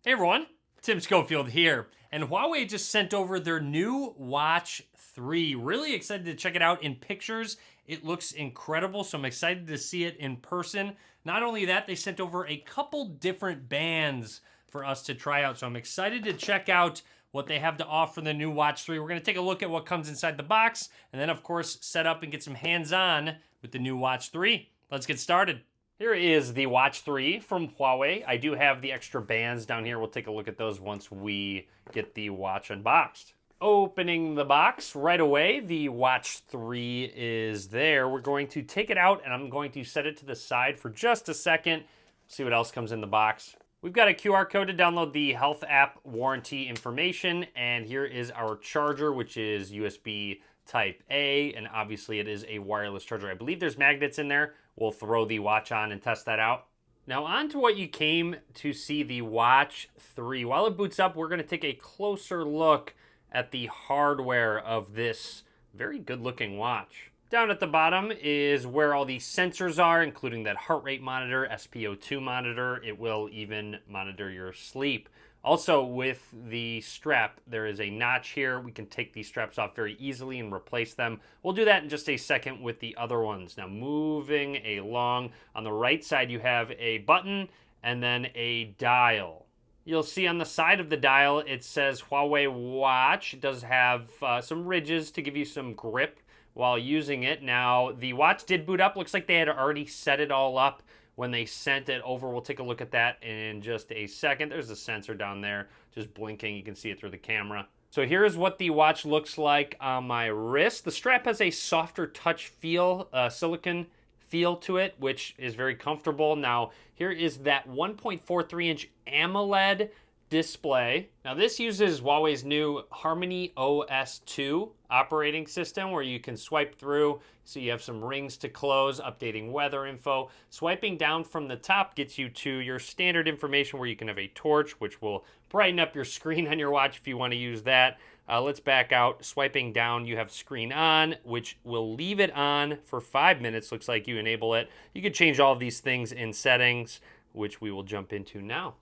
Hey everyone, Tim Schofield here, and Huawei just sent over their new Watch 3. Really excited to check it out in pictures. It looks incredible, so I'm excited to see it in person. Not only that, they sent over a couple different bands for us to try out, so I'm excited to check out what they have to offer the new Watch 3. We're going to take a look at what comes inside the box, and then of course set up and get some hands-on with the new Watch 3. Let's get started. Here is the Watch 3 from Huawei. I do have the extra bands down here. We'll take a look at those once we get the watch unboxed. Opening the box right away, the Watch 3 is there. We're going to take it out and I'm going to set it to the side for just a second. See what else comes in the box. We've got a QR code to download the health app warranty information, and here is our charger, which is USB Type A, and obviously it is a wireless charger. I believe there's magnets in there. We'll throw the watch on and test that out. Now on to what you came to see, the Watch 3. While it boots up, we're going to take a closer look at the hardware of this very good looking watch. Down at the bottom is where all the sensors are, including that heart rate monitor, SpO2 monitor. It will even monitor your sleep. Also, with the strap, there is a notch here. We can take these straps off very easily and replace them. We'll do that in just a second with the other ones. Now, moving along, on the right side, you have a button and then a dial. You'll see on the side of the dial, it says Huawei Watch. It does have some ridges to give you some grip while using it. Now, the watch did boot up. Looks like they had already set it all up when they sent it over. We'll take a look at that in just a second. There's a sensor down there just blinking. You can see it through the camera. So here's what the watch looks like on my wrist. The strap has a softer touch feel, silicone feel to it, which is very comfortable. Now, here is that 1.43-inch AMOLED display. Now, this uses Huawei's new Harmony OS 2 operating system, where you can swipe through, so you have some rings to close, updating weather info. Swiping down from the top gets you to your standard information, where you can have a torch, which will brighten up your screen on your watch if you want to use that. Let's back out. Swiping down, you have screen on, which will leave it on for 5 minutes. Looks like you enable it. You can change all of these things in settings, which we will jump into now.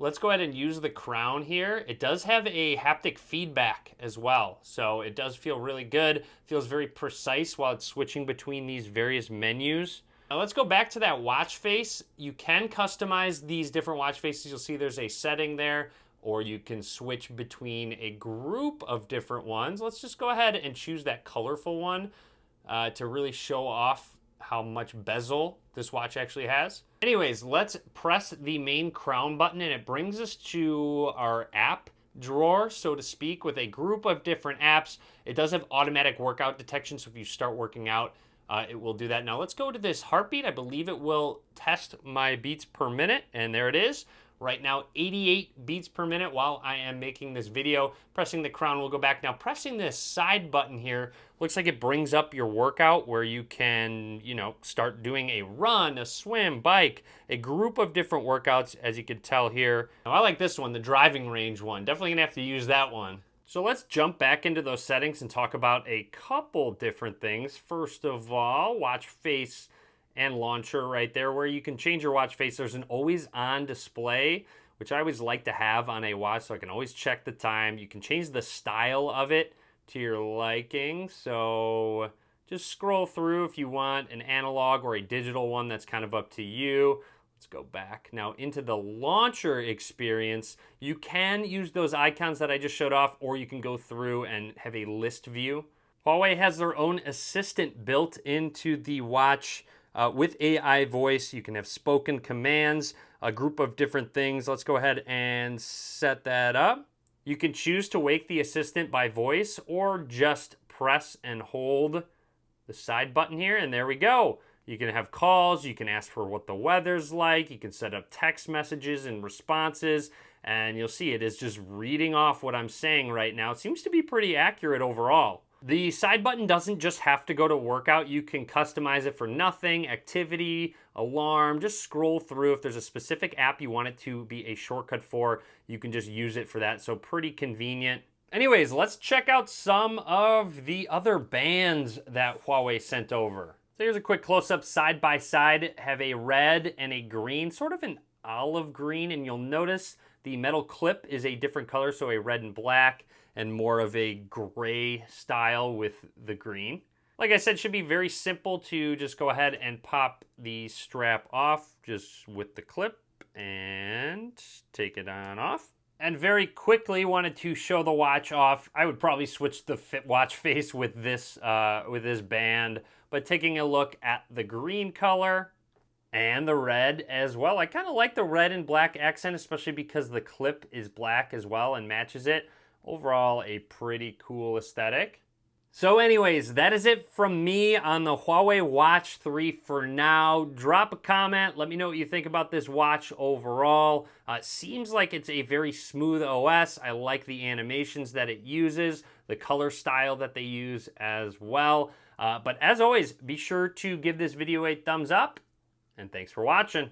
Let's go ahead and use the crown here. It does have a haptic feedback as well, so it does feel really good. Feels very precise while it's switching between these various menus. Now let's go back to that watch face. You can customize these different watch faces. You'll see there's a setting there, or you can switch between a group of different ones. Let's just go ahead and choose that colorful one to really show off how much bezel this watch actually has. Anyways, let's press the main crown button and it brings us to our app drawer, so to speak, with a group of different apps. It does have automatic workout detection, so if you start working out, it will do that. Now let's go to this heartbeat. I believe it will test my beats per minute, and there it is. Right now, 88 beats per minute while I am making this video. Pressing the crown, we'll go back. Now, pressing this side button here, looks like it brings up your workout where you can, start doing a run, a swim, bike, a group of different workouts, as you can tell here. Now, I like this one, the driving range one. Definitely gonna have to use that one. So let's jump back into those settings and talk about a couple different things. First of all, watch face and launcher right there, where you can change your watch face. There's an always on display, which I always like to have on a watch, so I can always check the time. You can change the style of it to your liking, so just scroll through if you want an analog or a digital one. That's kind of up to you. Let's go back now into the launcher experience. You can use those icons that I just showed off, or you can go through and have a list view. Huawei has their own assistant built into the watch. With AI voice, you can have spoken commands, a group of different things. Let's go ahead and set that up. You can choose to wake the assistant by voice, or just press and hold the side button here, and there we go. You can have calls, you can ask for what the weather's like, you can set up text messages and responses, and you'll see it is just reading off what I'm saying right now. It seems to be pretty accurate overall. The side button doesn't just have to go to workout. You can customize it for nothing, activity, alarm. Just scroll through. If there's a specific app you want it to be a shortcut for, you can just use it for that. So pretty convenient. Anyways, let's check out some of the other bands that Huawei sent over. So here's a quick close-up side by side. Have a red and a green, sort of an olive green, and you'll notice The metal clip is a different color, so a red and black, and more of a gray style with the green. Like I said, should be very simple to just go ahead and pop the strap off just with the clip and take it on off. And very quickly wanted to show the watch off. I would probably switch the watch face with this band, but taking a look at the green color and the red as well. I kind of like the red and black accent, especially because the clip is black as well and matches it. Overall, a pretty cool aesthetic. So anyways, that is it from me on the Huawei Watch 3 for now. Drop a comment. Let me know what you think about this watch overall. Seems like it's a very smooth OS. I like the animations that it uses, the color style that they use as well. But as always, be sure to give this video a thumbs up, and thanks for watching.